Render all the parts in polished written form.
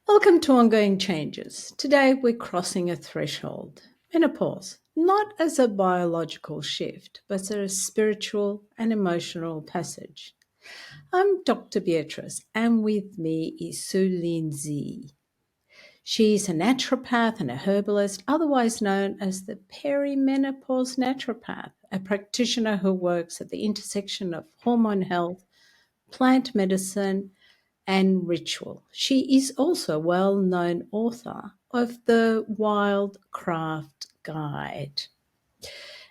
Welcome to Ongoing Changes. Today we're crossing a threshold, menopause, not as a biological shift, but as a spiritual and emotional passage. I'm Dr. Beatriz, and with me is Sulin. She's a naturopath and a herbalist, otherwise known as the perimenopause naturopath, a practitioner who works at the intersection of hormone health, plant medicine, and ritual. She is also a well-known author of the Wildcraft Guide.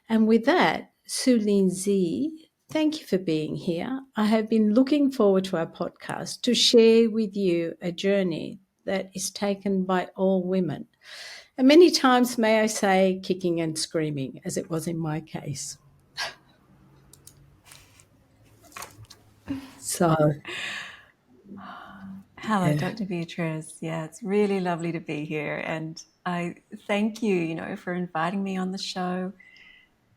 And with that, Sulin Z, thank you for being here. I have been looking forward to our podcast to share with you a journey that is taken by all women. And many times, may I say, kicking and screaming, as it was in my case. So, Hello, yeah. Dr. Beatriz. Yeah, it's really lovely to be here. And I thank you, for inviting me on the show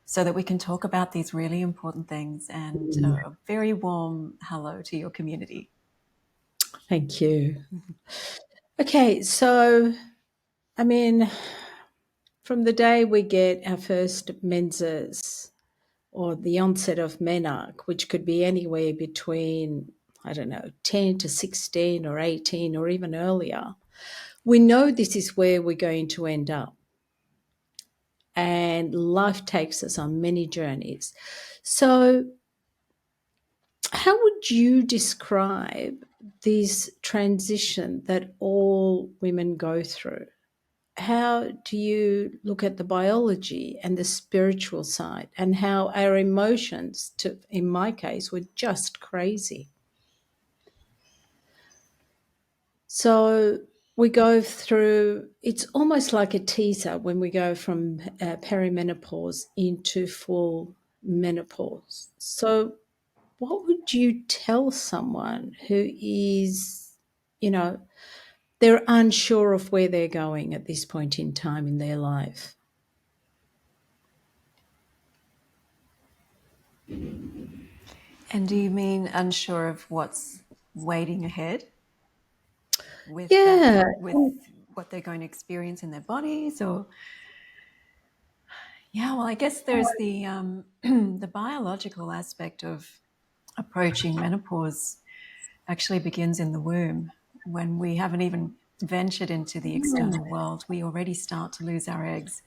so that we can talk about these really important things. And a very warm hello to your community. Thank you. Okay, so, from the day we get our first menses or the onset of menarche, which could be anywhere between, 10 to 16 or 18 or even earlier, we know this is where we're going to end up. And life takes us on many journeys. So, how would you describe this transition that all women go through? How do you look at the biology and the spiritual side and how our emotions, in my case, were just crazy? So we go through, it's almost like a teaser when we go from perimenopause into full menopause. So what would you tell someone who is, they're unsure of where they're going at this point in time in their life? And do you mean unsure of what's waiting ahead with Yeah. what they're going to experience in their bodies? Or yeah, well, I guess there's the the biological aspect of approaching menopause actually begins in the womb. When we haven't even ventured into the external world, we already start to lose our eggs.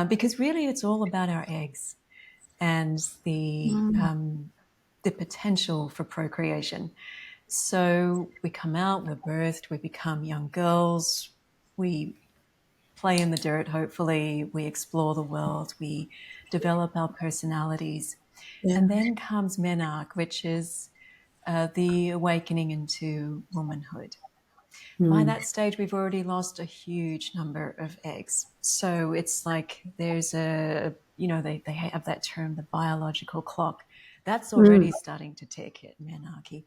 Because really it's all about our eggs and the potential for procreation. So we come out, we're birthed, we become young girls, we play in the dirt, hopefully, we explore the world, we develop our personalities. Yeah. And then comes menarche, which is the awakening into womanhood. By that stage, we've already lost a huge number of eggs. So it's like there's they have that term, the biological clock. That's already starting to tick at menarche.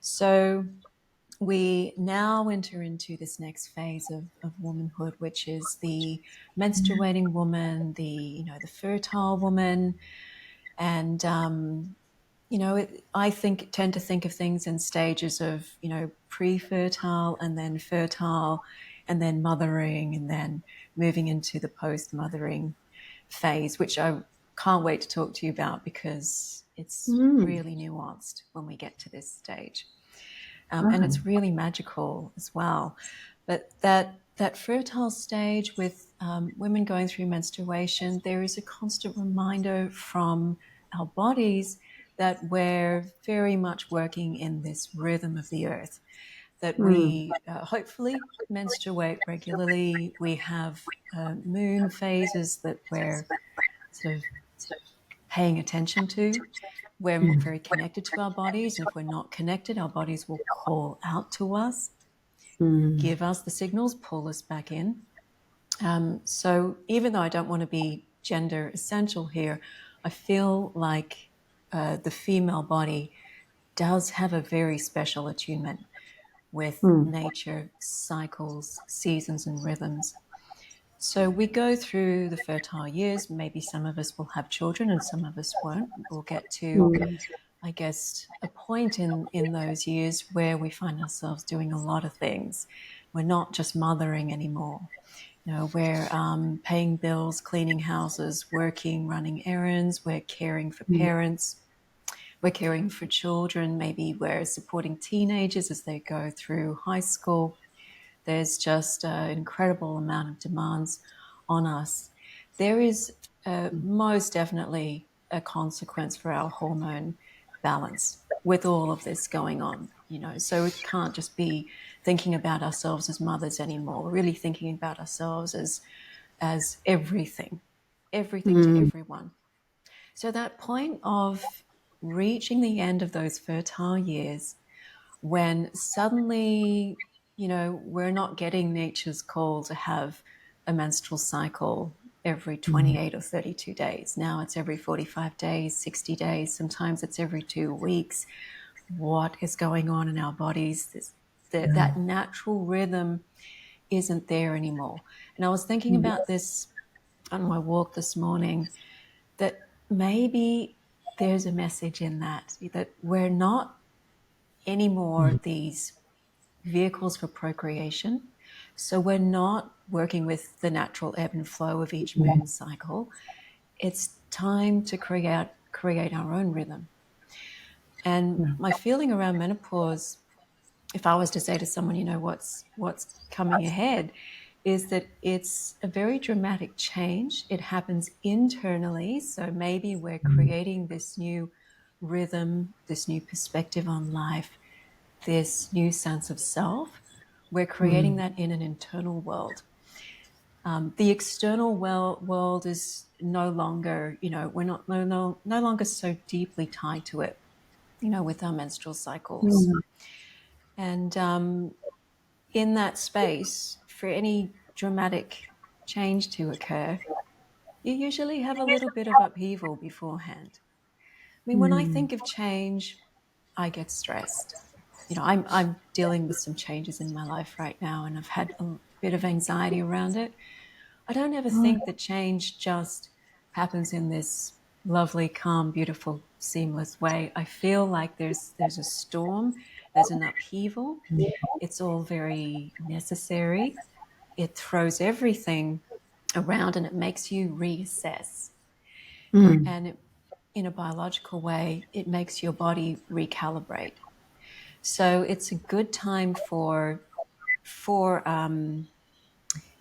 So we now enter into this next phase of womanhood, which is the menstruating woman, the fertile woman, and I tend to think of things in stages of, pre-fertile and then fertile and then mothering and then moving into the post-mothering phase, which I can't wait to talk to you about because it's really nuanced when we get to this stage. And it's really magical as well. But that fertile stage with women going through menstruation, there is a constant reminder from our bodies that we're very much working in this rhythm of the earth, that we hopefully menstruate regularly. We have moon phases that we're sort of paying attention to. We're very connected to our bodies. And if we're not connected, our bodies will call out to us, give us the signals, pull us back in. So even though I don't want to be gender essential here, I feel like the female body does have a very special attunement with nature, cycles, seasons, and rhythms. So we go through the fertile years. Maybe some of us will have children and some of us won't. We'll get to, I guess, a point in those years where we find ourselves doing a lot of things. we're not just mothering anymore. We're paying bills, cleaning houses, working, running errands. We're caring for parents. We're caring for children. Maybe we're supporting teenagers as they go through high school. There's just an incredible amount of demands on us. There is most definitely a consequence for our hormone balance with all of this going on. So we can't just be thinking about ourselves as mothers anymore. We're really thinking about ourselves as everything to Mm. everyone. So that point of reaching the end of those fertile years, when suddenly, we're not getting nature's call to have a menstrual cycle every 28 or 32 days. Now it's every 45 days, 60 days, sometimes it's every 2 weeks. What is going on in our bodies? That natural rhythm isn't there anymore. And I was thinking about this on my walk this morning, that maybe there's a message in that we're not anymore these vehicles for procreation. So we're not working with the natural ebb and flow of each moon cycle. It's time to create our own rhythm. And my feeling around menopause, if I was to say to someone, what's coming ahead, is that it's a very dramatic change. It happens internally. So maybe we're creating this new rhythm, this new perspective on life, this new sense of self. We're creating that in an internal world. The external world is no longer, we're not no longer so deeply tied to it, with our menstrual cycles. And in that space, for any dramatic change to occur, you usually have a little bit of upheaval beforehand. I mean, when I think of change, I get stressed. I'm dealing with some changes in my life right now, and I've had a bit of anxiety around it. I don't ever think that change just happens in this lovely, calm, beautiful, seamless way. I feel like there's a storm, there's an upheaval. It's all very necessary. It throws everything around and it makes you reassess. And in a biological way, it makes your body recalibrate. So it's a good time for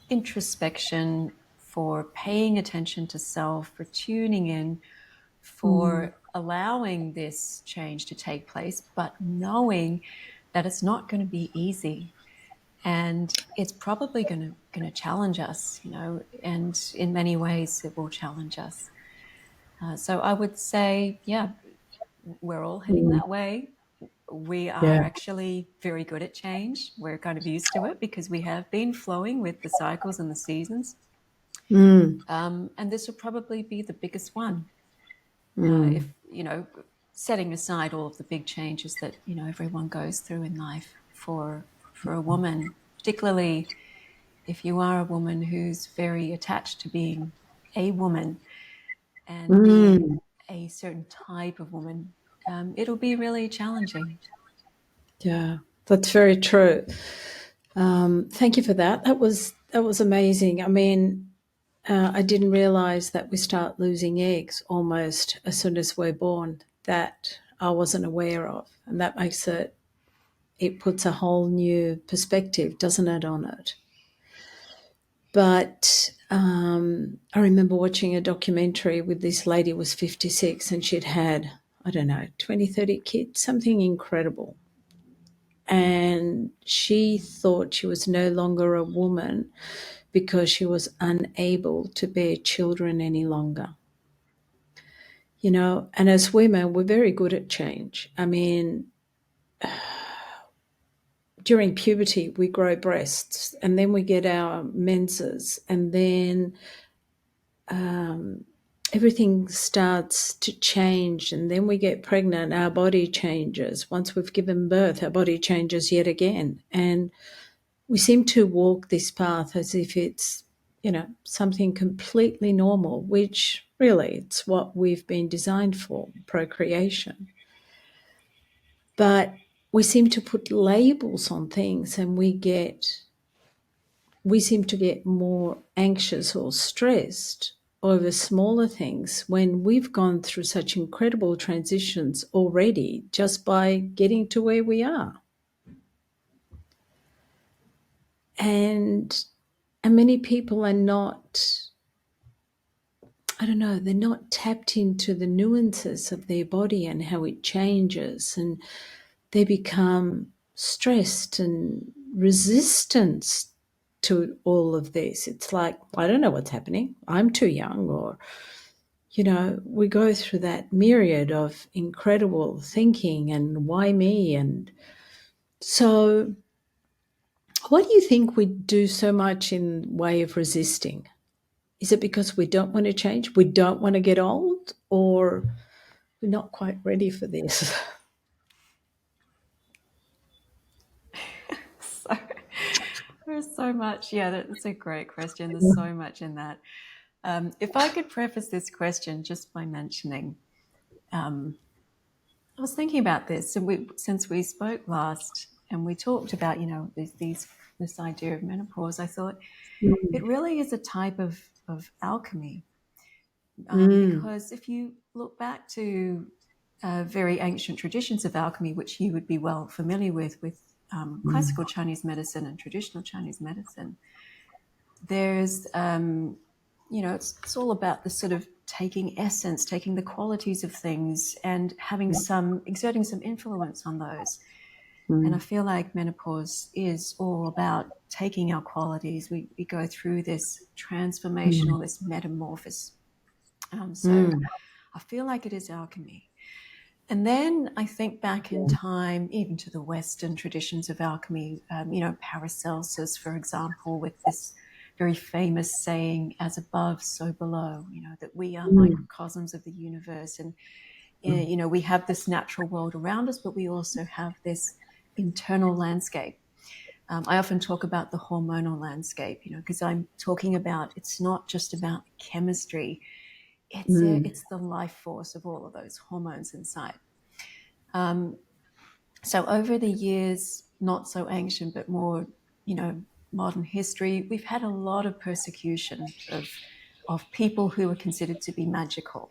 introspection, for paying attention to self, for tuning in, for allowing this change to take place, but knowing that it's not going to be easy, and it's probably going to challenge us, and in many ways it will challenge us. So I would say, yeah, we're all heading that way. We are Yeah. actually very good at change. We're kind of used to it because we have been flowing with the cycles and the seasons. Mm. And this will probably be the biggest one. Mm. If, setting aside all of the big changes that, everyone goes through in life, for a woman, particularly if you are a woman who's very attached to being a woman and being Mm. a certain type of woman, it'll be really challenging. Yeah, that's very true. Thank you for that. That was amazing. I mean, I didn't realize that we start losing eggs almost as soon as we're born. That I wasn't aware of, and that makes it puts a whole new perspective, doesn't it, on it? But I remember watching a documentary with this lady who was 56 and she'd had, I don't know, 20, 30 kids, something incredible. And she thought she was no longer a woman because she was unable to bear children any longer. And as women, we're very good at change. I mean, during puberty, we grow breasts and then we get our menses, and then everything starts to change, and then we get pregnant. Our body changes. Once we've given birth, our body changes yet again. And we seem to walk this path as if it's, something completely normal, which really it's what we've been designed for, procreation. But we seem to put labels on things and we get we seem to get more anxious or stressed over smaller things when we've gone through such incredible transitions already just by getting to where we are. And many people are not, I don't know, they're not tapped into the nuances of their body and how it changes, and they become stressed and resistant to all of this. It's like, I don't know what's happening. I'm too young, or, we go through that myriad of incredible thinking and why me? And so, what do you think we do so much in way of resisting? Is it because we don't want to change? We don't want to get old? Or we're not quite ready for this? So there's so much. Yeah, that's a great question. There's so much in that. If I could preface this question just by mentioning, I was thinking about this, and since we spoke last and we talked about, this idea of menopause, I thought it really is a type of alchemy. Because if you look back to very ancient traditions of alchemy, which you would be well familiar with classical Chinese medicine and traditional Chinese medicine, there's, it's all about the sort of taking essence, taking the qualities of things and exerting some influence on those. And I feel like menopause is all about taking our qualities. We go through this transformational, this metamorphosis. So I feel like it is alchemy. And then I think back in time, even to the Western traditions of alchemy, Paracelsus, for example, with this very famous saying, as above, so below, that we are microcosms of the universe. And, we have this natural world around us, but we also have this internal landscape. I often talk about the hormonal landscape, because I'm talking about, it's not just about chemistry. It's the life force of all of those hormones inside. So over the years, not so ancient, but more, modern history, we've had a lot of persecution of people who are considered to be magical.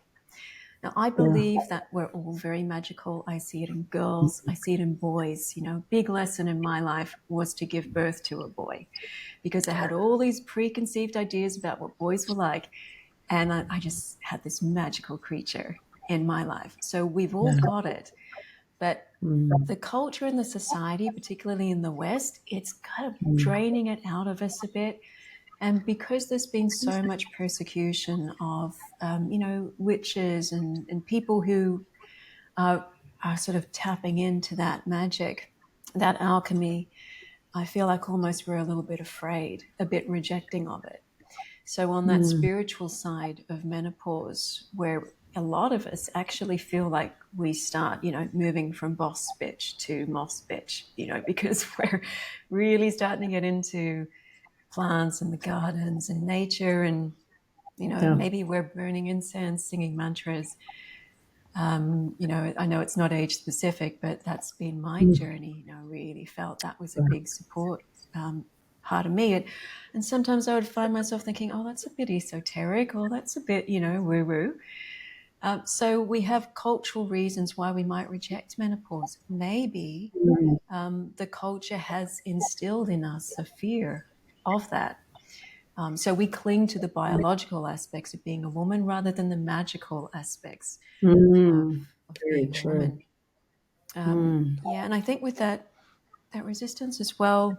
Now, I believe that we're all very magical. I see it in girls. I see it in boys. Big lesson in my life was to give birth to a boy, because I had all these preconceived ideas about what boys were like. And I just had this magical creature in my life. So we've all got it. But the culture and the society, particularly in the West, it's kind of draining it out of us a bit. And because there's been so much persecution of, witches and people who are sort of tapping into that magic, that alchemy, I feel like almost we're a little bit afraid, a bit rejecting of it. So on that spiritual side of menopause, where a lot of us actually feel like we start, moving from boss bitch to moss bitch, because we're really starting to get into plants and the gardens and nature, and, maybe we're burning incense, singing mantras. I know it's not age specific, but that's been my journey. Really felt that was a big support part of me. And sometimes I would find myself thinking, oh, that's a bit esoteric, or that's a bit, woo-woo. So we have cultural reasons why we might reject menopause. Maybe the culture has instilled in us a fear of that. So we cling to the biological aspects of being a woman rather than the magical aspects of being a woman. Yeah, and I think with that resistance as well,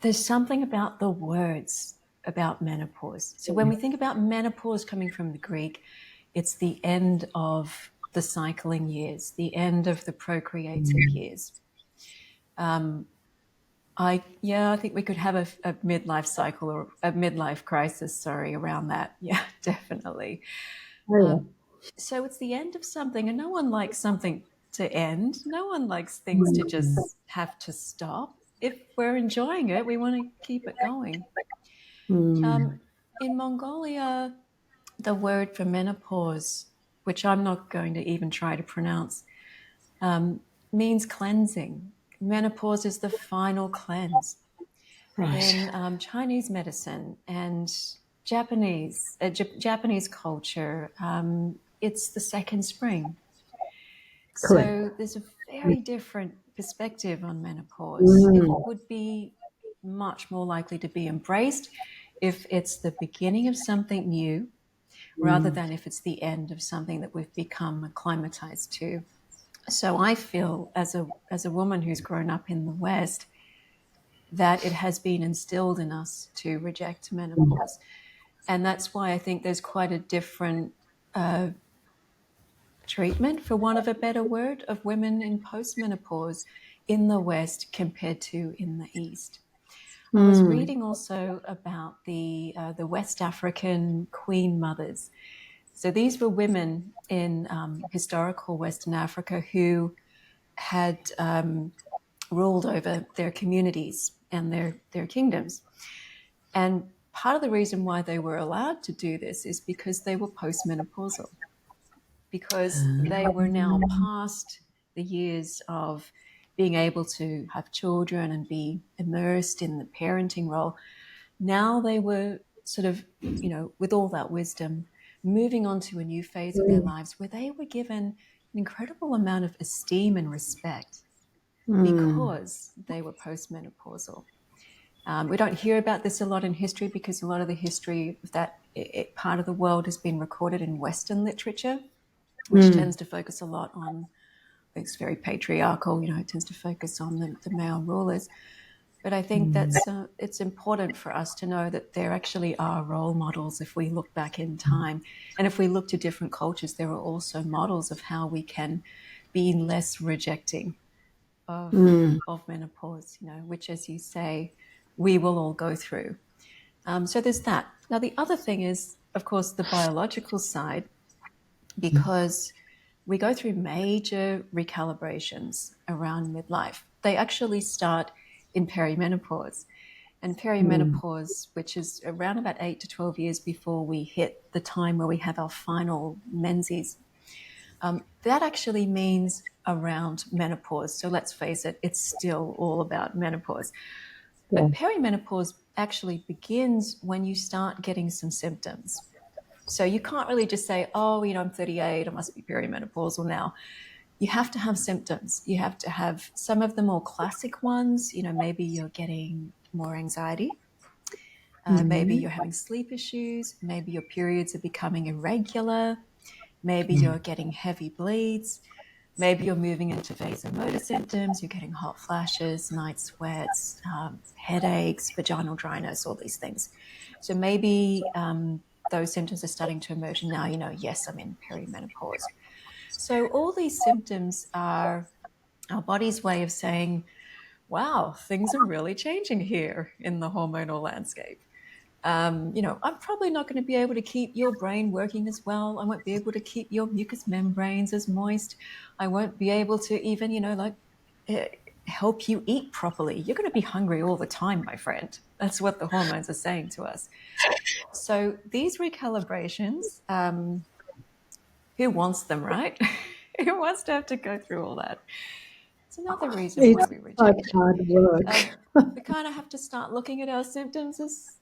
there's something about the words about menopause. So when we think about menopause coming from the Greek, it's the end of the cycling years, the end of the procreative years. I think we could have a midlife cycle or a midlife crisis, around that. Yeah, definitely. So it's the end of something, and no one likes something to end. No one likes things to just have to stop. If we're enjoying it, we want to keep it going. In Mongolia, the word for menopause, which I'm not going to even try to pronounce, means cleansing. Menopause is the final cleanse. Right. then Chinese medicine and Japanese culture. It's the second spring. Correct. So there's a very different perspective on menopause. It Mm. would be much more likely to be embraced if it's the beginning of something new rather Mm. than if it's the end of something that we've become acclimatized to. So I feel as a woman who's grown up in the West that it has been instilled in us to reject menopause. And that's why I think there's quite a different treatment, for want of a better word, of women in postmenopause in the West compared to in the East. I was Mm. reading also about the West African queen mothers. So these were women in historical Western Africa who had ruled over their communities and their kingdoms. And part of the reason why they were allowed to do this is because they were postmenopausal, because they were now past the years of being able to have children and be immersed in the parenting role. Now they were sort of, with all that wisdom, moving on to a new phase of their Mm. lives where they were given an incredible amount of esteem and respect Mm. because they were postmenopausal. We don't hear about this a lot in history because a lot of the history of that part of the world has been recorded in Western literature, which Mm. tends to focus a lot on, it's very patriarchal, it tends to focus on the male rulers. But I think that's it's important for us to know that there actually are role models if we look back in time. And if we look to different cultures, there are also models of how we can be less rejecting Mm. of menopause, which, as you say, we will all go through. So there's that. Now, the other thing is, of course, the biological side, because we go through major recalibrations around midlife. They actually start in perimenopause. And Mm. perimenopause, which is around about 8 to 12 years before we hit the time where we have our final menses, that actually means around menopause. So let's face it, it's still all about menopause. Yeah. But perimenopause actually begins when you start getting some symptoms. So you can't really just say, oh, I'm 38, I must be perimenopausal now. You have to have symptoms. You have to have some of the more classic ones. Maybe you're getting more anxiety. Maybe Mm. you're having sleep issues. Maybe your periods are becoming irregular. Maybe you're getting heavy bleeds. Maybe you're moving into vasomotor symptoms. You're getting hot flashes, night sweats, headaches, vaginal dryness, all these things. So maybe those symptoms are starting to emerge. And now yes, I'm in perimenopause. So all these symptoms are our body's way of saying, wow, things are really changing here in the hormonal landscape. I'm probably not going to be able to keep your brain working as well. I won't be able to keep your mucous membranes as moist. I won't be able to even, uh, help you eat properly. You're going to be hungry all the time, my friend. That's what the hormones are saying to us. So these recalibrations, who wants them, right? Who wants to have to go through all that? It's another reason why It's we such reject it. hard work. We kind of have to start looking at our symptoms as,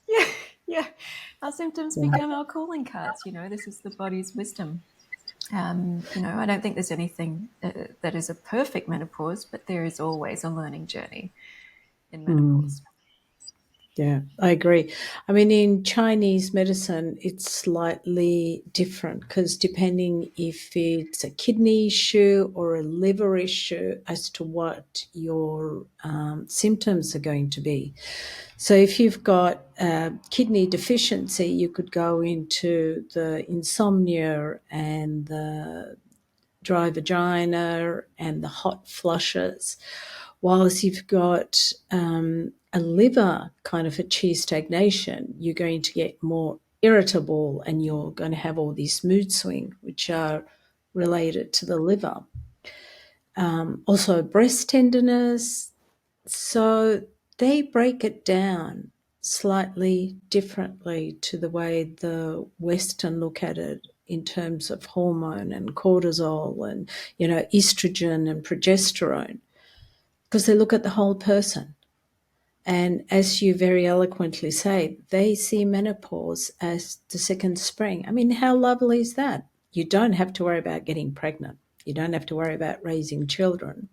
yeah, yeah, our symptoms Yeah. become our calling cards. This is the body's wisdom. I don't think there's anything that is a perfect menopause, but there is always a learning journey in Mm. menopause. Yeah, I agree. I mean, in Chinese medicine, it's slightly different because depending if it's a kidney issue or a liver issue as to what your symptoms are going to be. So, if you've got kidney deficiency, you could go into the insomnia and the dry vagina and the hot flushes. Whilst you've got a liver kind of achieve stagnation, you're going to get more irritable and you're going to have all these mood swings, which are related to the liver. Also, breast tenderness. So they break it down slightly differently to the way the Western look at it in terms of hormone and cortisol and, estrogen and progesterone, because they look at the whole person. And as you very eloquently say, they see menopause as the second spring. I mean, how lovely is that? You don't have to worry about getting pregnant. You don't have to worry about raising children.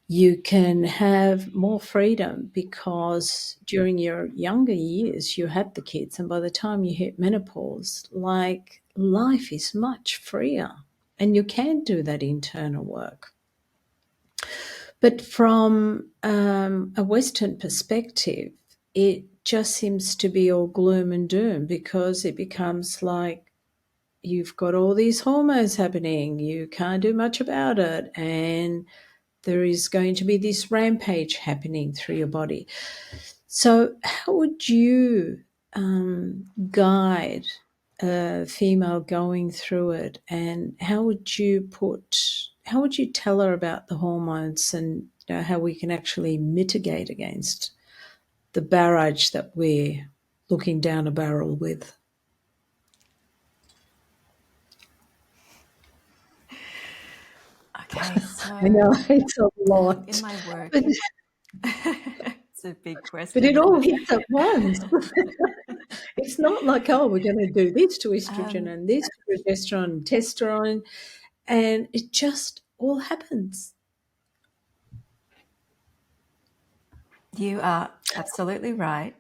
You can have more freedom because during your younger years, you had the kids. And by the time you hit menopause, like life is much freer. And you can do that internal work. But from a Western perspective, it just seems to be all gloom and doom because it becomes like you've got all these hormones happening, you can't do much about it, and there is going to be this rampage happening through your body. So, how would you guide a female going through it, and how would you tell her about the hormones and how we can actually mitigate against the barrage that we're looking down a barrel with? Okay, so I know it's a lot, in my work, but, it's a big but question, it isn't all it? hits at once. It's not like, oh, we're going to do this to estrogen Um, and this to progesterone and testosterone, and it just all happens. you are absolutely right.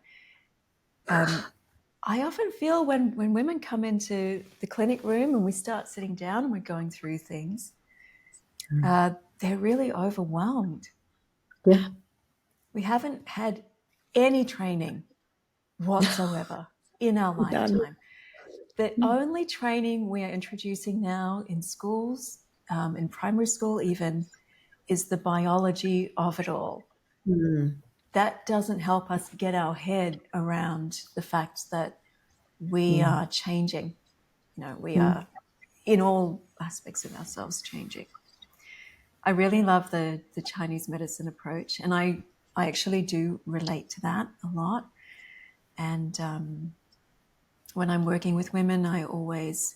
I often feel when women come into the clinic room and we start sitting down and we're going through things, they're really overwhelmed. Yeah, We haven't had any training whatsoever in our done. lifetime. The only training we are introducing now in schools, in primary school even, is the biology of it all. Mm, That doesn't help us get our head around the fact that we are changing. We are in all aspects of ourselves changing. I really love the Chinese medicine approach, and I actually do relate to that a lot. And when I'm working with women, I always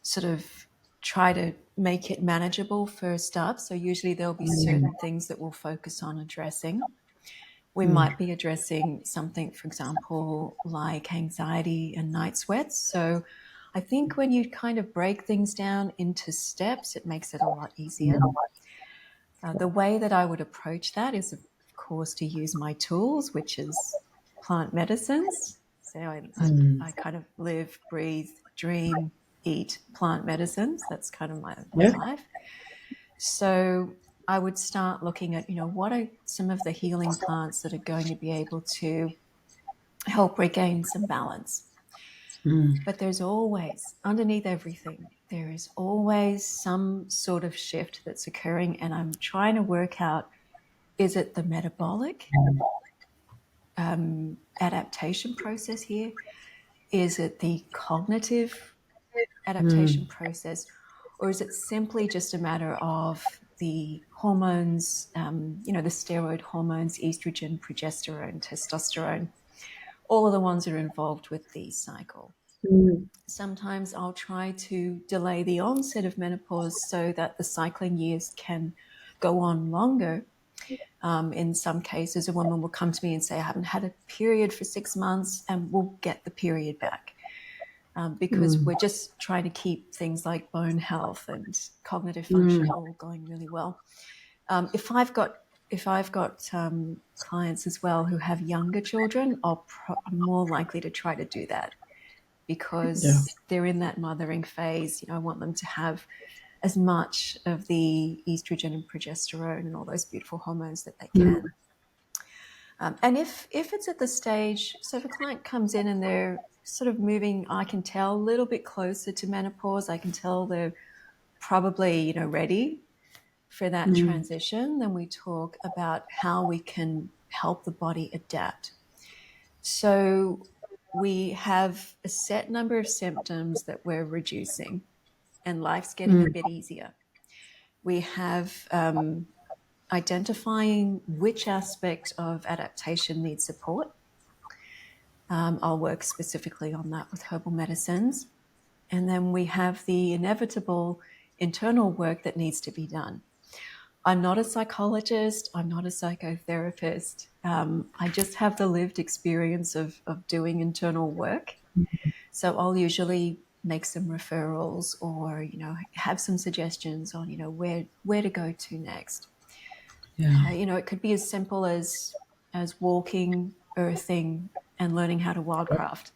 sort of try to make it manageable first up. So usually there'll be certain things that we'll focus on addressing. We might be addressing something, for example, like anxiety and night sweats. So I think when you kind of break things down into steps, it makes it a lot easier. The way that I would approach that is, of course, to use my tools, which is plant medicines. So I kind of live, breathe, dream, eat plant medicines. That's kind of my yeah. life. So I would start looking at, what are some of the healing plants that are going to be able to help regain some balance. But there's always, underneath everything, there is always some sort of shift that's occurring. And I'm trying to work out, is it the metabolic adaptation process here? Is it the cognitive adaptation process? Or is it simply just a matter of the hormones, the steroid hormones, estrogen, progesterone, testosterone, all of the ones that are involved with the cycle? Sometimes I'll try to delay the onset of menopause so that the cycling years can go on longer. In some cases, a woman will come to me and say, I haven't had a period for 6 months, and we'll get the period back. Because we're just trying to keep things like bone health and cognitive function all going really well. If I've got clients as well who have younger children, I'm more likely to try to do that Yeah. because they're in that mothering phase. I want them to have as much of the estrogen and progesterone and all those beautiful hormones that they can. And if it's at the stage, so if a client comes in and they're sort of moving, I can tell, a little bit closer to menopause, I can tell they're probably, ready for that transition, then we talk about how we can help the body adapt. So we have a set number of symptoms that we're reducing, and life's getting a bit easier. We have identifying which aspect of adaptation needs support. I'll work specifically on that with herbal medicines. And then we have the inevitable internal work that needs to be done. I'm not a psychologist. I'm not a psychotherapist. I just have the lived experience of doing internal work. So I'll usually make some referrals or, have some suggestions on, where to go to next. Yeah. It could be as simple as walking, earthing, and learning how to wildcraft,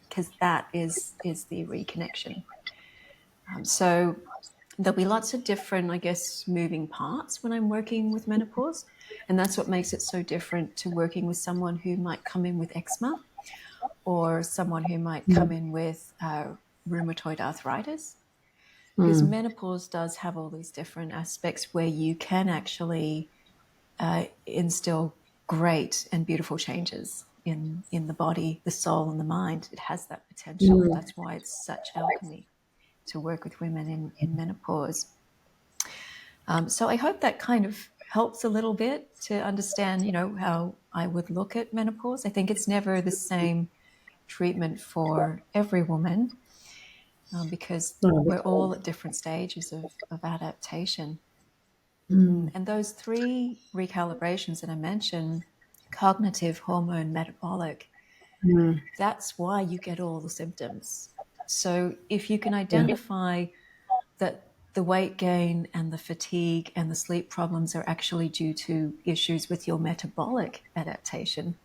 because that is the reconnection. So there'll be lots of different, I guess, moving parts when I'm working with menopause. And that's what makes it so different to working with someone who might come in with eczema or someone who might come in with rheumatoid arthritis. Because Mm. menopause does have all these different aspects where you can actually instill great and beautiful changes in the body, the soul, and the mind. It has that potential. Mm. That's why it's such alchemy to work with women in menopause. So I hope that kind of helps a little bit to understand, how I would look at menopause. I think it's never the same treatment for every woman because No, we're all at different stages of adaptation. mm. And those three recalibrations that I mentioned, cognitive, hormone, metabolic, Mm. that's why you get all the symptoms. So if you can Yeah. identify that the weight gain and the fatigue and the sleep problems are actually due to issues with your metabolic adaptation,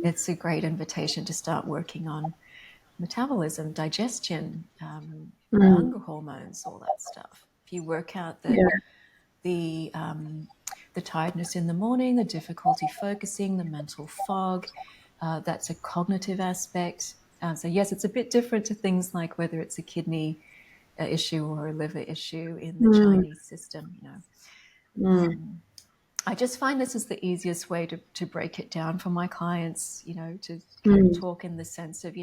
it's a great invitation to start working on metabolism, digestion, Mm. hunger hormones, all that stuff. If you work out that Yeah. the um, the tiredness in the morning, the difficulty focusing, the mental fog, that's a cognitive aspect. So yes, it's a bit different to things like whether it's a kidney issue or a liver issue in the Mm. Chinese system. Mm. I just find this is the easiest way to break it down for my clients, to kind of Mm. talk in the sense of,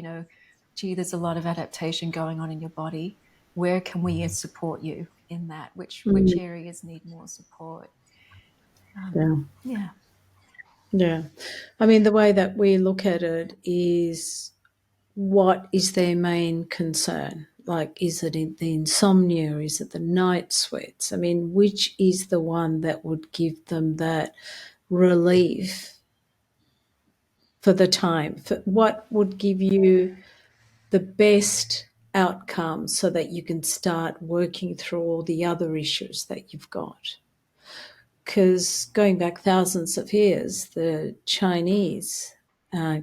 gee, there's a lot of adaptation going on in your body. Where can we support you in that? Which Mm. areas need more support? Yeah. Yeah. Yeah. I mean, the way that we look at it is what is their main concern? Like, is it the insomnia? Is it the night sweats? I mean, which is the one that would give them that relief for the time? For what would give you the best outcome so that you can start working through all the other issues that you've got? Because going back thousands of years, the Chinese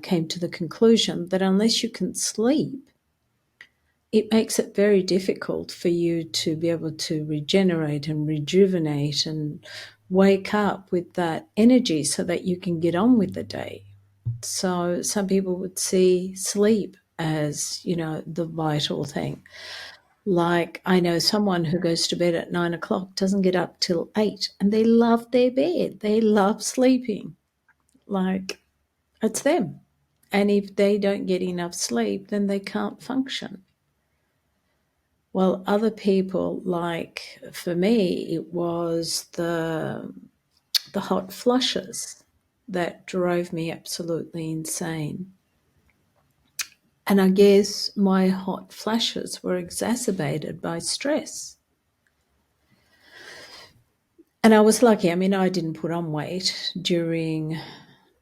came to the conclusion that unless you can sleep, it makes it very difficult for you to be able to regenerate and rejuvenate and wake up with that energy so that you can get on with the day. So some people would see sleep as, the vital thing. Like I know someone who goes to bed at 9 o'clock, doesn't get up till 8, and they love their bed. They love sleeping. Like it's them. And if they don't get enough sleep, then they can't function. Well, other people, like for me, it was the hot flushes that drove me absolutely insane. And I guess my hot flashes were exacerbated by stress. And I was lucky. I mean, I didn't put on weight during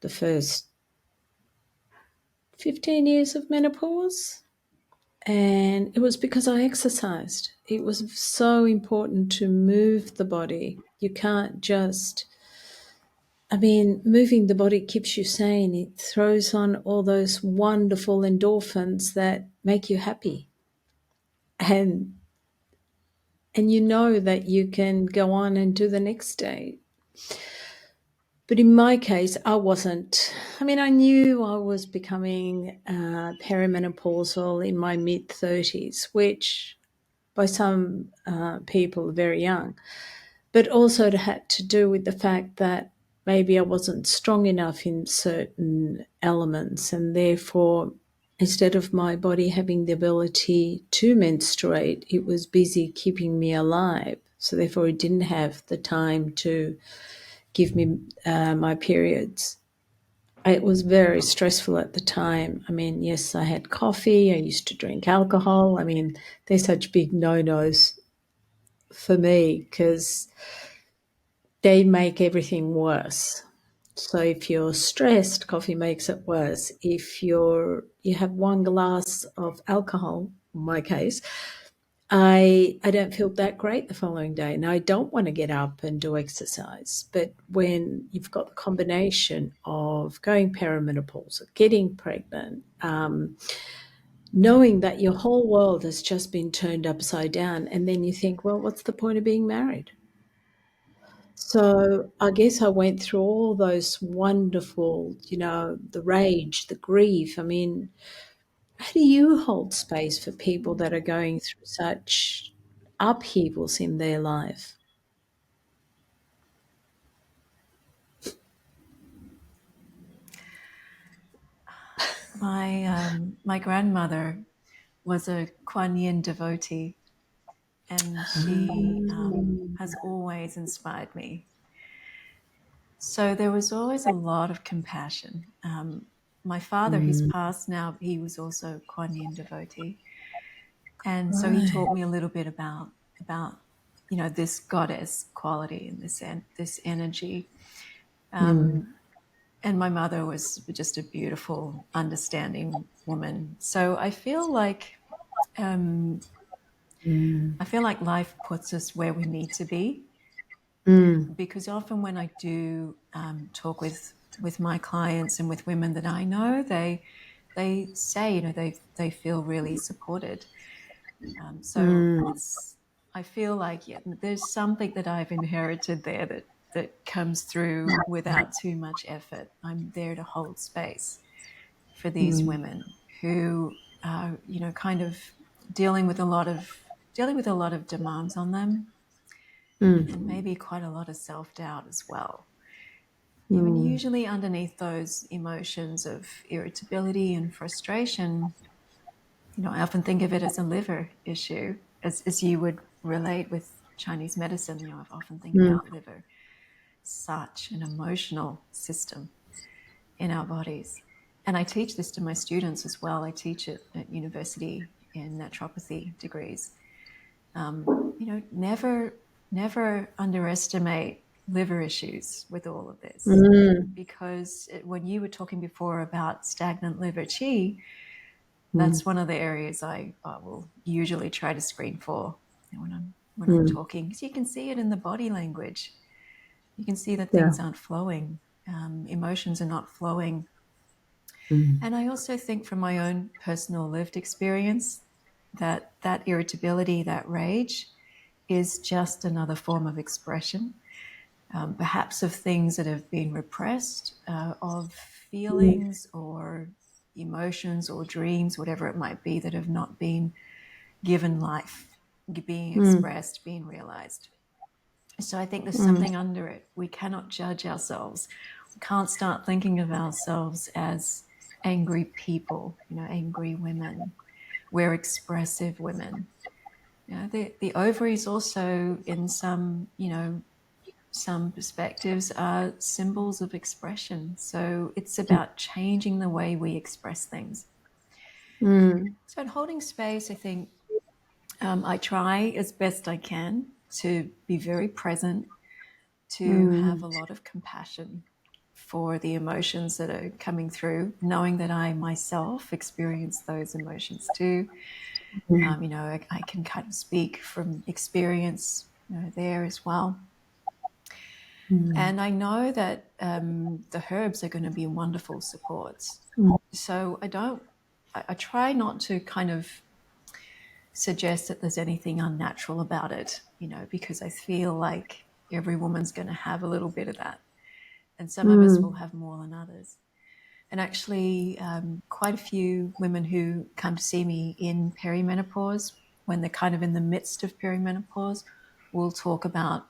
the first 15 years of menopause. And it was because I exercised. It was so important to move the body. You can't just, I mean, moving the body keeps you sane. It throws on all those wonderful endorphins that make you happy. And you know that you can go on and do the next day. But in my case, I wasn't. I mean, I knew I was becoming perimenopausal in my mid 30s, which by some people are very young. But also it had to do with the fact that maybe I wasn't strong enough in certain elements, and therefore, instead of my body having the ability to menstruate, it was busy keeping me alive. So therefore, it didn't have the time to give me my periods. It was very stressful at the time. I mean, yes, I had coffee. I used to drink alcohol. I mean, they're such big no-nos for me because they make everything worse. So if you're stressed, coffee makes it worse. If you have one glass of alcohol, in my case, I don't feel that great the following day, and I don't want to get up and do exercise. But when you've got the combination of going perimenopause, getting pregnant, knowing that your whole world has just been turned upside down, and then you think, well, what's the point of being married? So I guess I went through all those wonderful, the rage, the grief. I mean, how do you hold space for people that are going through such upheavals in their life? My grandmother was a Kuan Yin devotee, and she has always inspired me. So there was always a lot of compassion. My father, who's Mm, passed now, he was also a Kuan Yin devotee, and so he right. taught me a little bit about this goddess quality and this energy. Mm, And my mother was just a beautiful, understanding woman. So um, mm, I feel like life puts us where we need to be, mm, because often when I do talk with my clients and with women that I know, they say they feel really supported. So mm, it's I feel like, yeah, there's something that I've inherited there that comes through without too much effort. I'm there to hold space for these mm, women who are kind of dealing with a lot of demands on them, and mm, maybe quite a lot of self-doubt as well. Even mm, usually underneath those emotions of irritability and frustration, I often think of it as a liver issue, as you would relate with Chinese medicine. I often think mm, about liver, such an emotional system in our bodies. And I teach this to my students as well. I teach it at university in naturopathy degrees. Never underestimate liver issues with all of this. mm, Because when you were talking before about stagnant liver qi, mm, that's one of the areas I will usually try to screen for when I'm mm. talking, because you can see it in the body language. You can see that Yeah. things aren't flowing, emotions are not flowing. Mm, And I also think from my own personal lived experience that irritability, that rage, is just another form of expression, perhaps of things that have been repressed, of mm, feelings or emotions or dreams, whatever it might be, that have not been given life, being mm, expressed, being realized. So I think there's mm, something under it. We cannot judge ourselves. We can't start thinking of ourselves as angry people, angry women. We're expressive women. The ovaries also, in some perspectives, are symbols of expression. So it's about changing the way we express things. mm, So in holding space, I think I try as best I can to be very present, to have mm, a lot of compassion for the emotions that are coming through, knowing that I myself experience those emotions too. mm, I can kind of speak from experience, there as well. mm, And I know that the herbs are going to be wonderful supports. mm, So I try not to kind of suggest that there's anything unnatural about it, because I feel like every woman's going to have a little bit of that. And some of us will mm, have more than others. And actually, quite a few women who come to see me in perimenopause, when they're kind of in the midst of perimenopause, will talk about,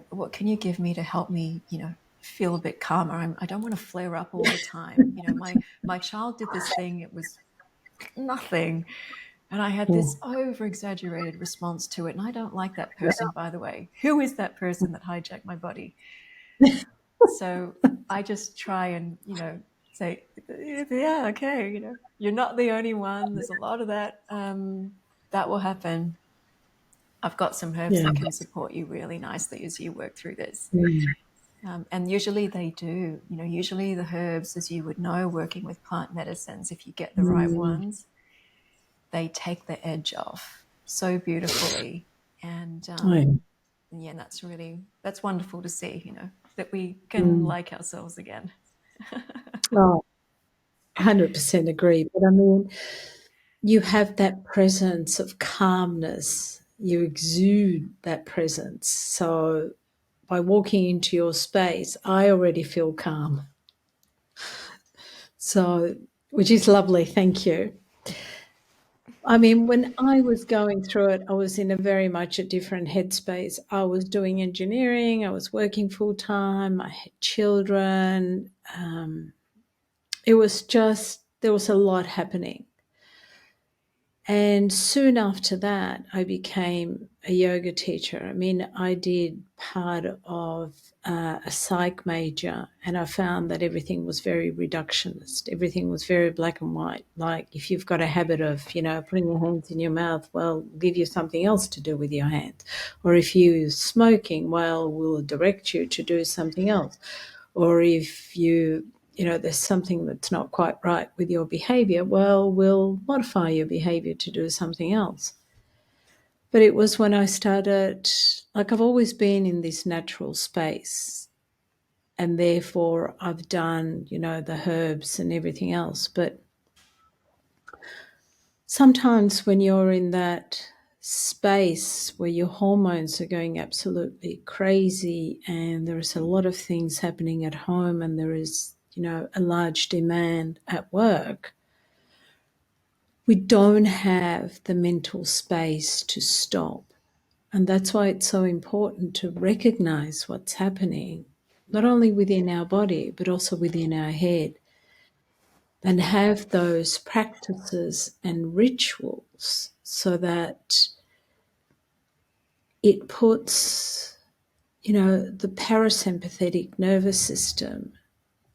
what can you give me to help me, feel a bit calmer? I don't want to flare up all the time. My child did this thing, it was nothing. And I had yeah. this over exaggerated response to it. And I don't like that person, by the way. Who is that person that hijacked my body? So I just try and, say, yeah, okay, you're not the only one. There's a lot of that. That will happen. I've got some herbs Yeah. that can support you really nicely as you work through this. Mm. And usually they do. You know, usually the herbs, as you would know, working with plant medicines, if you get the right Mm. ones, they take the edge off so beautifully. And Oh, yeah. yeah, that's wonderful to see, you know, that we can Mm. like ourselves again. Oh, 100% agree. But I mean, you have that presence of calmness. You exude that presence. So by walking into your space, I already feel calm. So, which is lovely. Thank you. I mean, when I was going through it, I was in a very much a different headspace. I was doing engineering, I was working full time, I had children. It was just, there was a lot happening. And soon after that, I became a yoga teacher. I mean, I did part of a psych major, and I found that everything was very reductionist. Everything was very black and white. Like, if you've got a habit of, you know, putting your hands in your mouth, well, we'll give you something else to do with your hands. Or if you're smoking, well, we'll direct you to do something else. Or if you know, there's something that's not quite right with your behavior, well, we'll modify your behavior to do something else. But it was when I started, like, I've always been in this natural space, and therefore I've done, you know, the herbs and everything else. But sometimes when you're in that space where your hormones are going absolutely crazy and there is a lot of things happening at home and there is, you know, a large demand at work, we don't have the mental space to stop. And that's why it's so important to recognize what's happening, not only within our body, but also within our head, and have those practices and rituals so that it puts, you know, the parasympathetic nervous system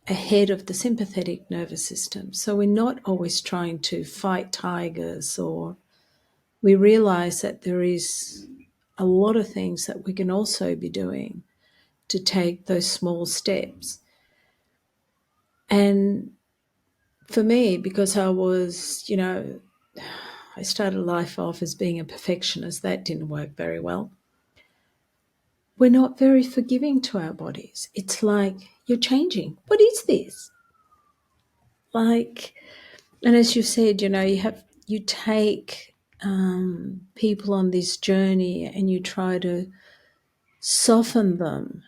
ahead of the sympathetic nervous system. So we're not always trying to fight tigers, or we realize that there is a lot of things that we can also be doing to take those small steps. And for me, because I was, you know, I started life off as being a perfectionist, that didn't work very well. We're not very forgiving to our bodies. It's like, you're changing. What is this? Like, and as you said, you know, you take people on this journey and you try to soften them.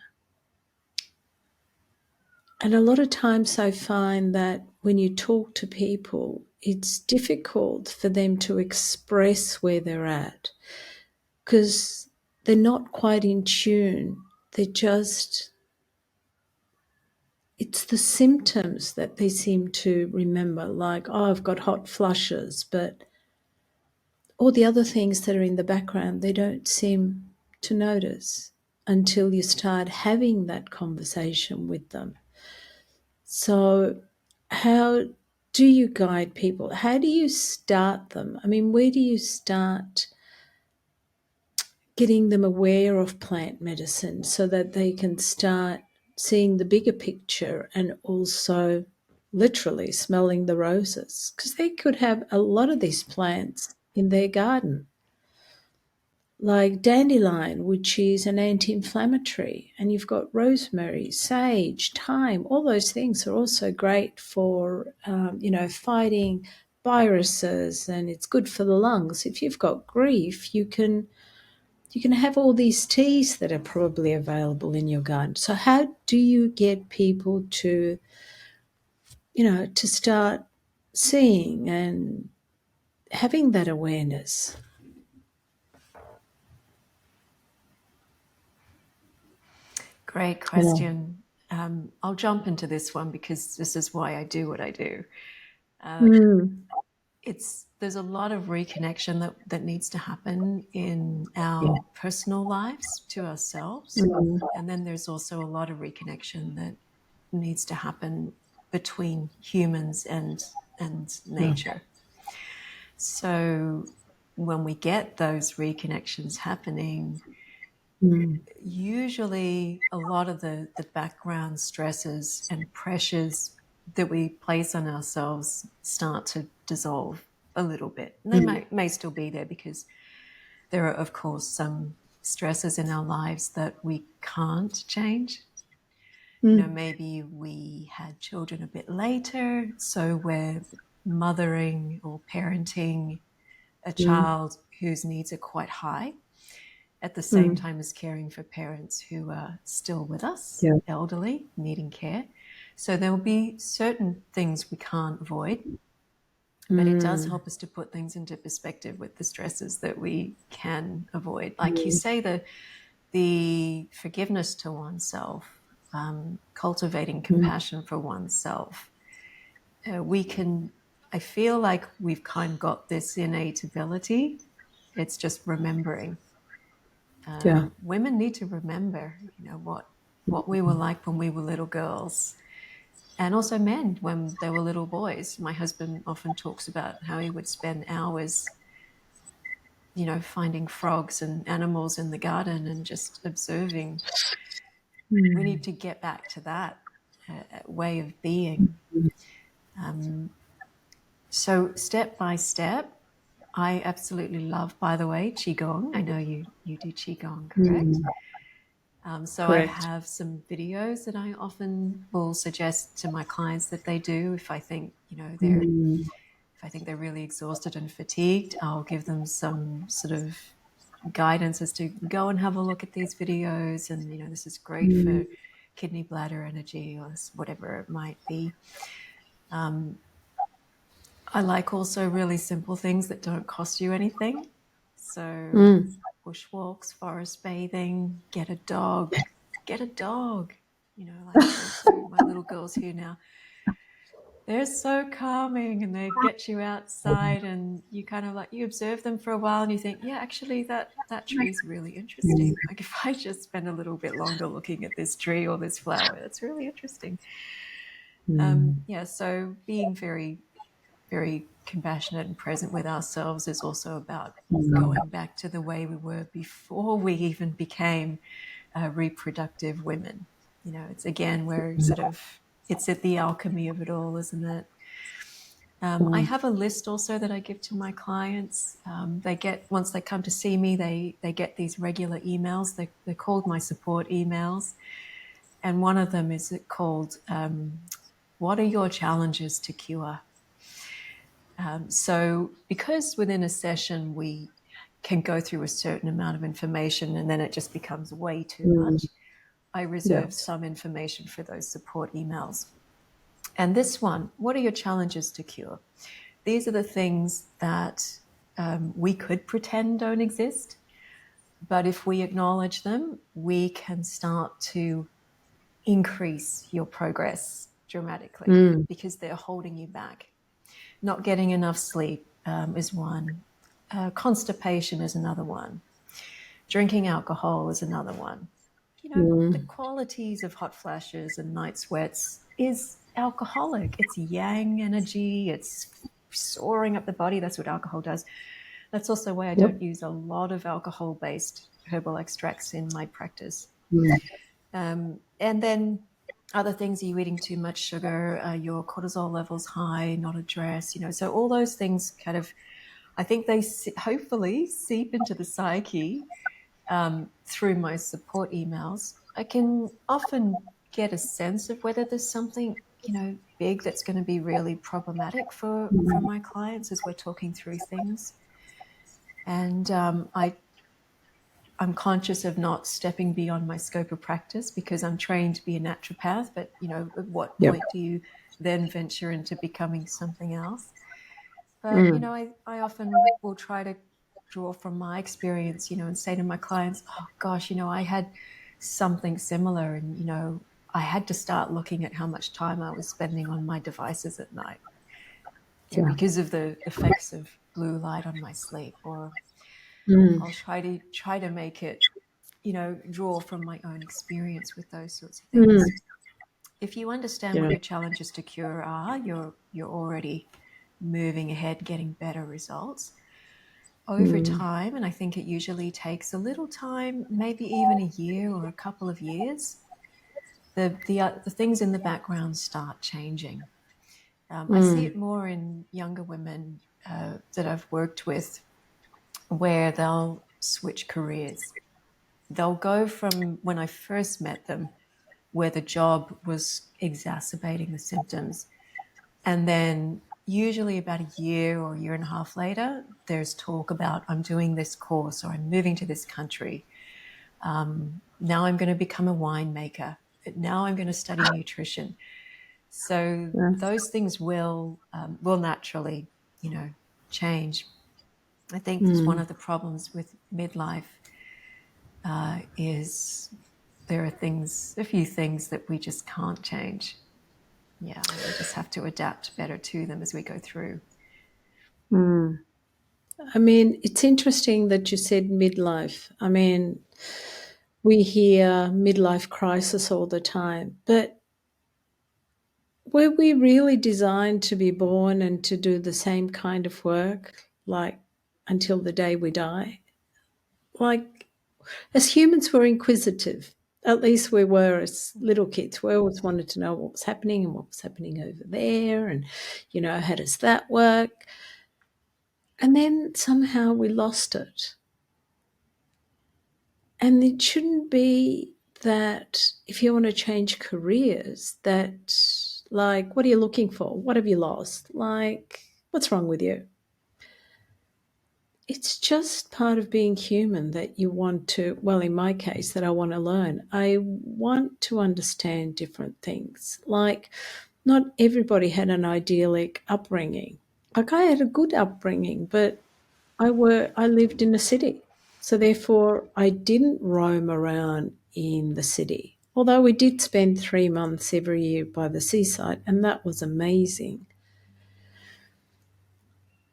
And a lot of times I find that when you talk to people, it's difficult for them to express where they're at because they're not quite in tune. They're just, it's the symptoms that they seem to remember, like, oh, I've got hot flushes, but all the other things that are in the background, they don't seem to notice until you start having that conversation with them. So, how do you guide people? How do you start them? I mean, where do you start getting them aware of plant medicine so that they can start seeing the bigger picture and also literally smelling the roses? Because they could have a lot of these plants in their garden, like dandelion, which is an anti-inflammatory, and you've got rosemary, sage, thyme. All those things are also great for, you know, fighting viruses, and it's good for the lungs. If you've got grief, you can have all these teas that are probably available in your garden. So how do you get people to, you know, to start seeing and having that awareness? Great Yeah. question. I'll jump into this one because this is why I do what I do. Mm. There's a lot of reconnection that needs to happen in Yeah. our personal lives to ourselves, Mm. and then there's also a lot of reconnection that needs to happen between humans and Yeah. nature. So when we get those reconnections happening, usually a lot of the background stresses and pressures that we place on ourselves start to dissolve a little bit. And they may still be there because there are, of course, some stresses in our lives that we can't change. You know, maybe we had children a bit later, so we're mothering or parenting a child whose needs are quite high at the same time as caring for parents who are still with us, elderly, needing care. So there will be certain things we can't avoid, but it does help us to put things into perspective with the stresses that we can avoid. Like you say, the forgiveness to oneself, cultivating compassion for oneself. I feel like we've kind of got this innate ability. It's just remembering. Women need to remember, what we were like when we were little girls, and also men when they were little boys. My husband often talks about how he would spend hours, finding frogs and animals in the garden and just observing. We need to get back to that way of being. So step by step, I absolutely love, by the way, Qigong. I know you do Qigong, correct? So Correct. I have some videos that I often will suggest to my clients that they do. If I think, they're really exhausted and fatigued, I'll give them some sort of guidance as to go and have a look at these videos. And, this is great for kidney bladder energy or whatever it might be. I like also really simple things that don't cost you anything. So bushwalks, forest bathing, get a dog. Like also my little girls here now, they're so calming and they get you outside and you kind of you observe them for a while and you think, yeah, actually that tree's really interesting. Like if I just spend a little bit longer looking at this tree or this flower, that's really interesting. So being very, very compassionate and present with ourselves is also about going back to the way we were before we even became reproductive women. It's again where it's at the alchemy of it all, isn't it? I have a list also that I give to my clients. They get, once they come to see me, they get these regular emails. They're called my support emails. And one of them is called, what are your challenges to cure? So because within a session we can go through a certain amount of information and then it just becomes way too much, I reserve some information for those support emails. And this one, what are your challenges to cure? These are the things that we could pretend don't exist, but if we acknowledge them, we can start to increase your progress dramatically because they're holding you back. Not getting enough sleep is one. Constipation is another one. Drinking alcohol is another one. The qualities of hot flashes and night sweats is alcoholic. It's yang energy. It's soaring up the body. That's what alcohol does. That's also why I don't use a lot of alcohol-based herbal extracts in my practice. And then other things, are you eating too much sugar? Your cortisol levels high, not addressed? So all those things kind of, I think they hopefully seep into the psyche through my support emails. I can often get a sense of whether there's something, big that's going to be really problematic for my clients as we're talking through things. And I'm conscious of not stepping beyond my scope of practice because I'm trained to be a naturopath, but, at what point do you then venture into becoming something else? But, I often will try to draw from my experience, and say to my clients, oh gosh, I had something similar and, I had to start looking at how much time I was spending on my devices at night because of the effects of blue light on my sleep. Or I'll try to make it, draw from my own experience with those sorts of things. If you understand what your challenges to cure are, you're already moving ahead, getting better results. over time, and I think it usually takes a little time, maybe even a year or a couple of years, the things in the background start changing. I see it more in younger women that I've worked with, where they'll switch careers. They'll go from when I first met them, where the job was exacerbating the symptoms, and then usually about a year or a year and a half later, there's talk about, I'm doing this course or I'm moving to this country. Now I'm going to become a winemaker. Now I'm going to study nutrition. So Yes. those things will naturally, change. I think that's one of the problems with midlife is there are a few things that we just can't change. Yeah, we just have to adapt better to them as we go through. I mean, it's interesting that you said midlife. I mean, we hear midlife crisis all the time, but were we really designed to be born and to do the same kind of work, like until the day we die? Like, as humans, we're inquisitive. At least we were as little kids. We always wanted to know what was happening and what was happening over there, and, how does that work? And then somehow we lost it. And it shouldn't be that if you want to change careers, that, like, what are you looking for? What have you lost? Like, what's wrong with you? It's just part of being human that you want to, well, in my case, that I want to learn. I want to understand different things. Like, not everybody had an idyllic upbringing. Like, I had a good upbringing, but I lived in a city. So therefore I didn't roam around in the city. Although we did spend 3 months every year by the seaside, and that was amazing.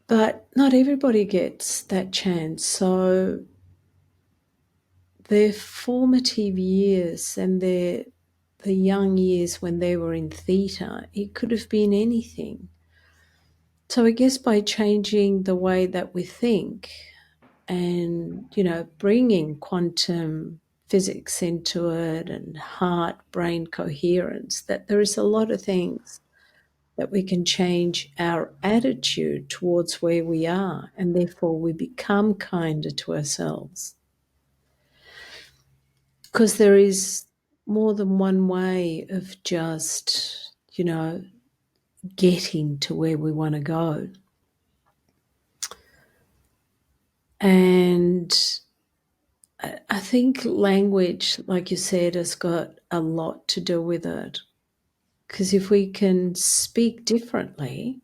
But not everybody gets that chance. So their formative years and the young years when they were in theatre, it could have been anything. So I guess by changing the way that we think and, bringing quantum physics into it and heart brain coherence, that there is a lot of things that we can change our attitude towards where we are, and therefore we become kinder to ourselves. Because there is more than one way of just, getting to where we want to go. And I think language, like you said, has got a lot to do with it. Because if we can speak differently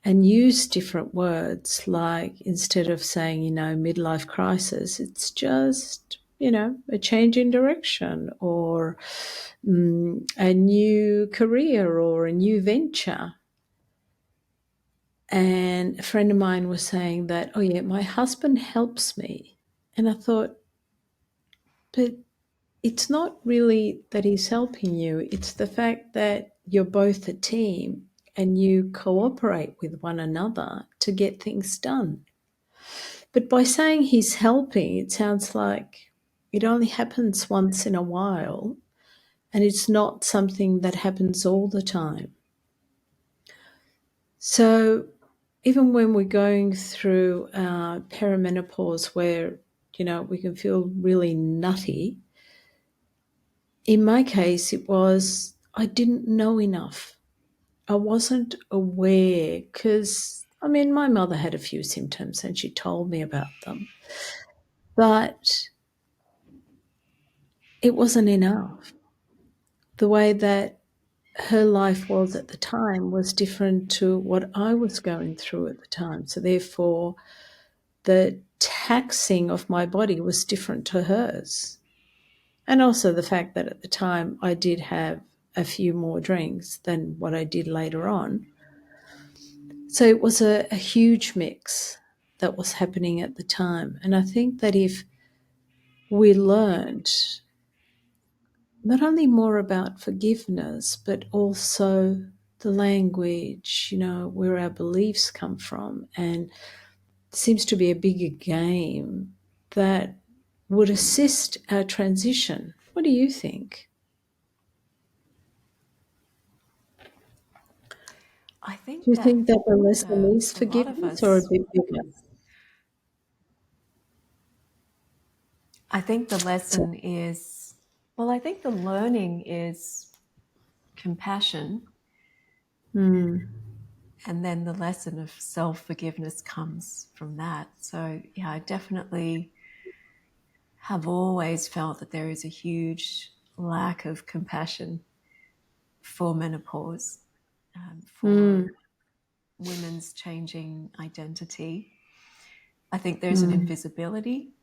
and use different words, like instead of saying, midlife crisis, it's just, a change in direction or a new career or a new venture. And a friend of mine was saying that, oh, yeah, my husband helps me. And I thought, but it's not really that he's helping you. It's the fact that you're both a team and you cooperate with one another to get things done. But by saying he's helping, it sounds like it only happens once in a while and it's not something that happens all the time. So even when we're going through perimenopause where, we can feel really nutty, in my case, it was I didn't know enough. I wasn't aware because, my mother had a few symptoms and she told me about them, but it wasn't enough. The way that her life was at the time was different to what I was going through at the time. So therefore, the taxing of my body was different to hers. And also the fact that at the time I did have a few more drinks than what I did later on. So it was a huge mix that was happening at the time. And I think that if we learned not only more about forgiveness, but also the language, where our beliefs come from, and seems to be a bigger game that would assist our transition. What do you think? I Do think you that think that the lesson is a lot of forgiveness or a us, bit bigger? I think the lesson is, well, I think the learning is compassion, Mm, and then the lesson of self-forgiveness comes from that. So, yeah, I definitely have always felt that there is a huge lack of compassion for menopause, for mm, women's changing identity. I think there's an mm, invisibility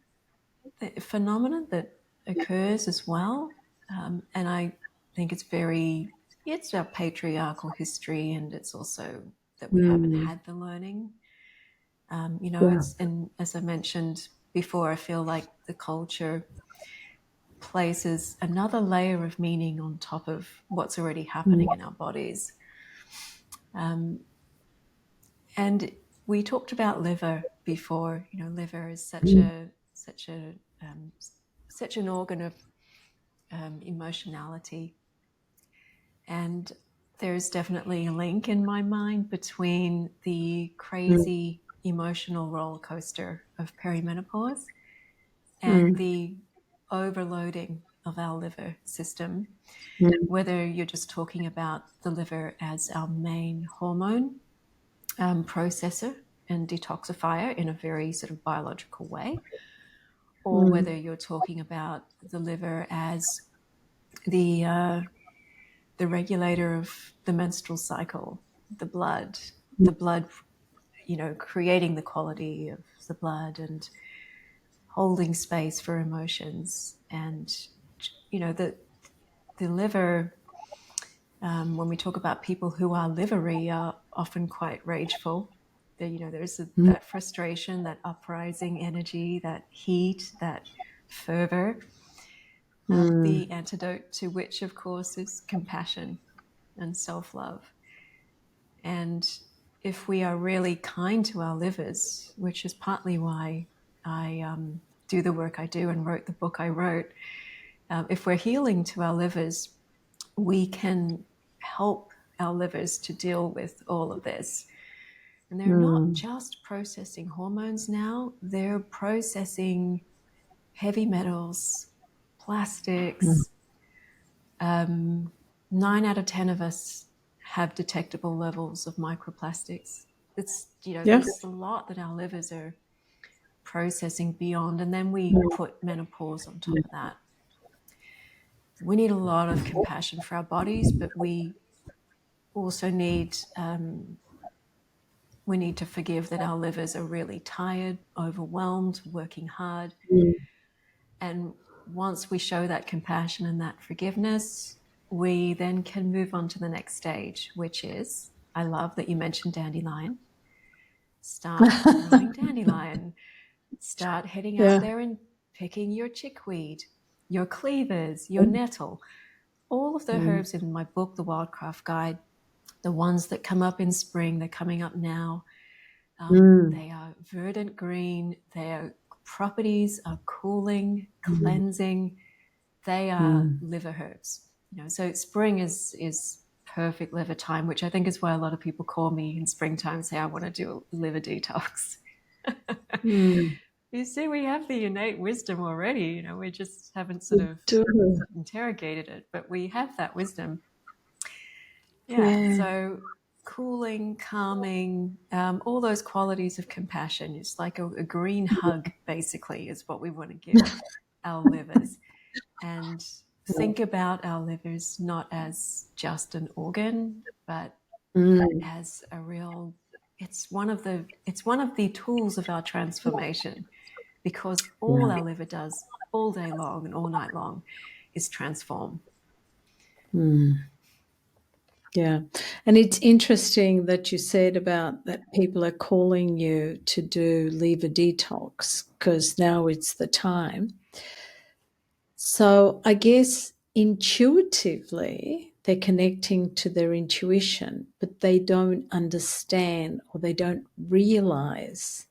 phenomenon that occurs as well. And I think it's our patriarchal history, and it's also that we haven't mm. had the learning. Yeah. And as I mentioned before, I feel like the culture places another layer of meaning on top of what's already happening in our bodies. And we talked about liver before. Liver is such an organ of emotionality, and there's definitely a link in my mind between the Mm, crazy emotional roller coaster of perimenopause and mm, the overloading of our liver system, mm, whether you're just talking about the liver as our main hormone processor and detoxifier in a very sort of biological way, or mm, whether you're talking about the liver as the the regulator of the menstrual cycle, the blood, mm. the blood, creating the quality of the blood and holding space for emotions. And the liver, when we talk about people who are livery, are often quite rageful. There's that frustration, that uprising energy, that heat, that fervor. Mm, The antidote to which, of course, is compassion and self-love. And if we are really kind to our livers, which is partly why I do the work I do and wrote the book I wrote, if we're healing to our livers, we can help our livers to deal with all of this. And they're not mm, just processing hormones now, they're processing heavy metals, mm. plastics. 9 out of 10 of us have detectable levels of microplastics. Yeah. There's a lot that our livers are processing beyond, and then we Mm, put menopause on top of that. We need a lot of compassion for our bodies, but also we need to forgive that our livers are really tired, overwhelmed, working hard. mm. And once we show that compassion and that forgiveness, we then can move on to the next stage, which is, I love that you mentioned dandelion. Start growing dandelion. Start heading out Yeah. there and picking your chickweed, your cleavers, your nettle. All of the Mm, herbs in my book, The Wildcraft Guide, the ones that come up in spring, they're coming up now. mm, They are verdant green. Their properties are cooling, mm, cleansing. They are mm. liver herbs. So spring is perfect liver time, which I think is why a lot of people call me in springtime and say, I want to do a liver detox. Mm. You see, we have the innate wisdom already. We just haven't sort of Do. interrogated it, but we have that wisdom. Yeah. Yeah. So cooling, calming, all those qualities of compassion. It's like a green hug, basically, is what we want to give our livers. And think about our livers not as just an organ, but Mm. as a real. It's one of the tools of our transformation, because all Yeah. our liver does all day long and all night long is transform. Mm. Yeah. And it's interesting that you said about that people are calling you to do leave a detox because now it's the time. So I guess intuitively they're connecting to their intuition, but they don't understand or they don't realize.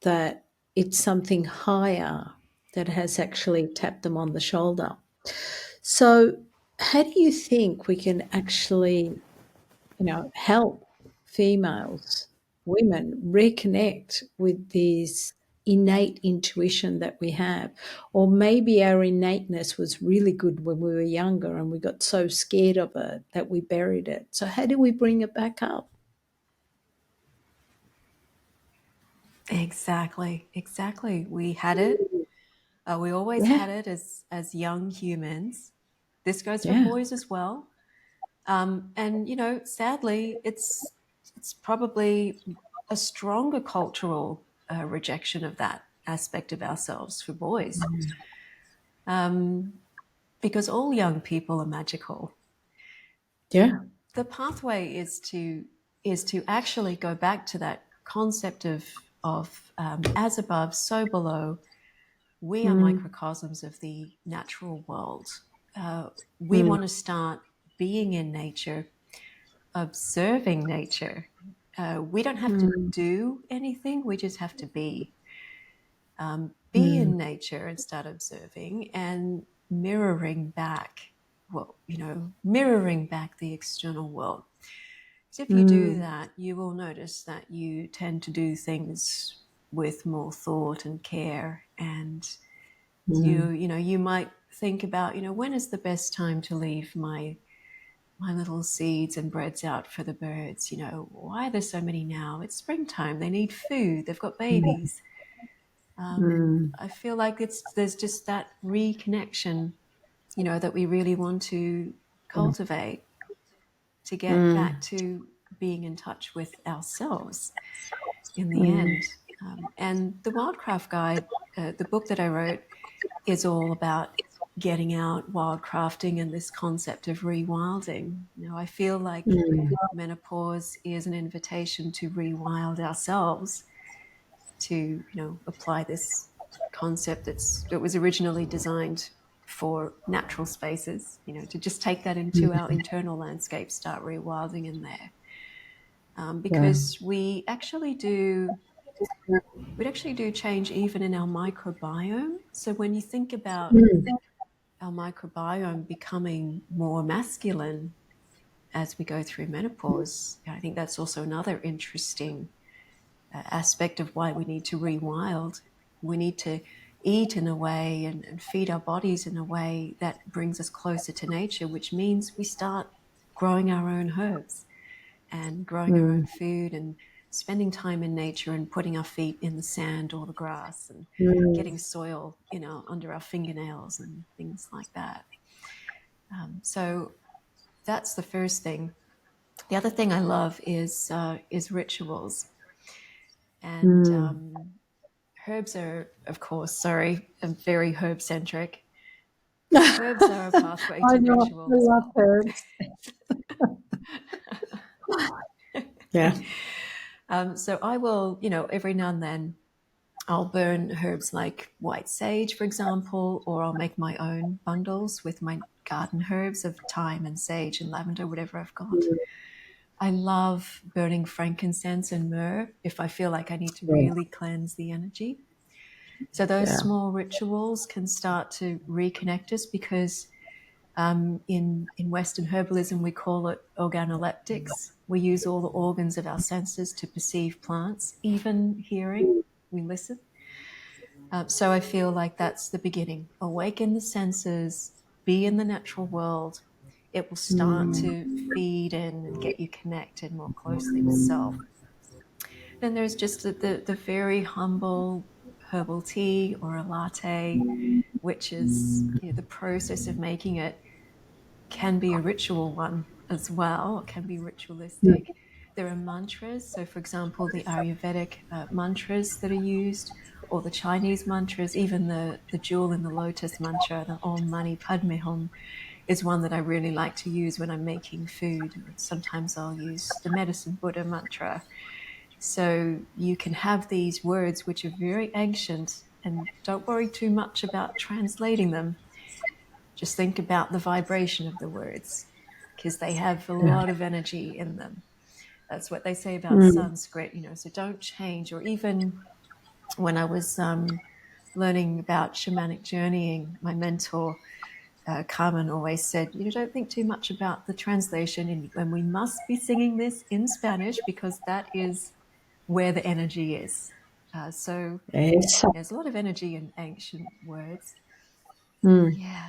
that it's something higher that has actually tapped them on the shoulder. So, how do you think we can actually, help females, women reconnect with this innate intuition that we have? Or maybe our innateness was really good when we were younger and we got so scared of it that we buried it. So, how do we bring it back up? Exactly. We had it. We always Yeah, had it as young humans. This goes for yeah. boys as well. And sadly, it's probably a stronger cultural rejection of that aspect of ourselves for boys, because all young people are magical. Yeah. The pathway is to actually go back to that concept of as above, so below. We are Mm, microcosms of the natural world. We mm, want to start being in nature, observing nature. We don't have to mm, do anything, we just have to be. Be mm, in nature and start observing and mirroring back, mirroring back the external world. So if you do mm, that, you will notice that you tend to do things with more thought and care, and mm, you might think about, when is the best time to leave my little seeds and breads out for the birds. Why are there so many now? It's springtime, they need food, they've got babies. mm, I feel like there's just that reconnection, that we really want to cultivate, to get back mm, to being in touch with ourselves in the mm, end. And the Wildcraft Guide, the book that I wrote, is all about getting out, wildcrafting, and this concept of rewilding. I feel like mm, menopause is an invitation to rewild ourselves, to apply this concept that was originally designed for natural spaces, to just take that into our mm. internal landscape, start rewilding in there. Yeah. Because we actually do change even in our microbiome. So when you think about Mm, our microbiome becoming more masculine as we go through menopause, I think that's also another interesting aspect of why we need to rewild. We need to eat in a way and feed our bodies in a way that brings us closer to nature, which means we start growing our own herbs and growing our own mm, food and spending time in nature and putting our feet in the sand or the grass and mm, getting soil, under our fingernails and things like that. So that's the first thing. The other thing I love is rituals, and mm. herbs are, of course, sorry, I'm very herb centric. Herbs are a pathway I to know. ritual I as love well. herbs. Yeah. So I will, every now and then I'll burn herbs like white sage, for example, or I'll make my own bundles with my garden herbs of thyme and sage and lavender, whatever I've got. I love burning frankincense and myrrh if I feel like I need to Yeah. really cleanse the energy. So those Yeah. small rituals can start to reconnect us, because in Western herbalism we call it organoleptics. We use all the organs of our senses to perceive plants, even hearing. We listen. So I feel like that's the beginning. Awaken the senses, be in the natural world. It will start Mm, to feed in and get you connected more closely with self. Then there's just the very humble herbal tea or a latte, which is, the process of making it can be a ritual one as well. It can be ritualistic. There are mantras. So, for example, the Ayurvedic mantras that are used, or the Chinese mantras, even the jewel in the lotus mantra, the Om Mani Padme Hum, is one that I really like to use when I'm making food. Sometimes I'll use the Medicine Buddha mantra. So you can have these words which are very ancient, and don't worry too much about translating them. Just think about the vibration of the words, because they have a yeah. lot of energy in them. That's what they say about Mm, Sanskrit, so don't change, or even when I was learning about shamanic journeying, my mentor, Carmen, always said, you don't think too much about the translation, and we must be singing this in Spanish because that is where the energy is. So Exactly. there's a lot of energy in ancient words. Mm. Yeah.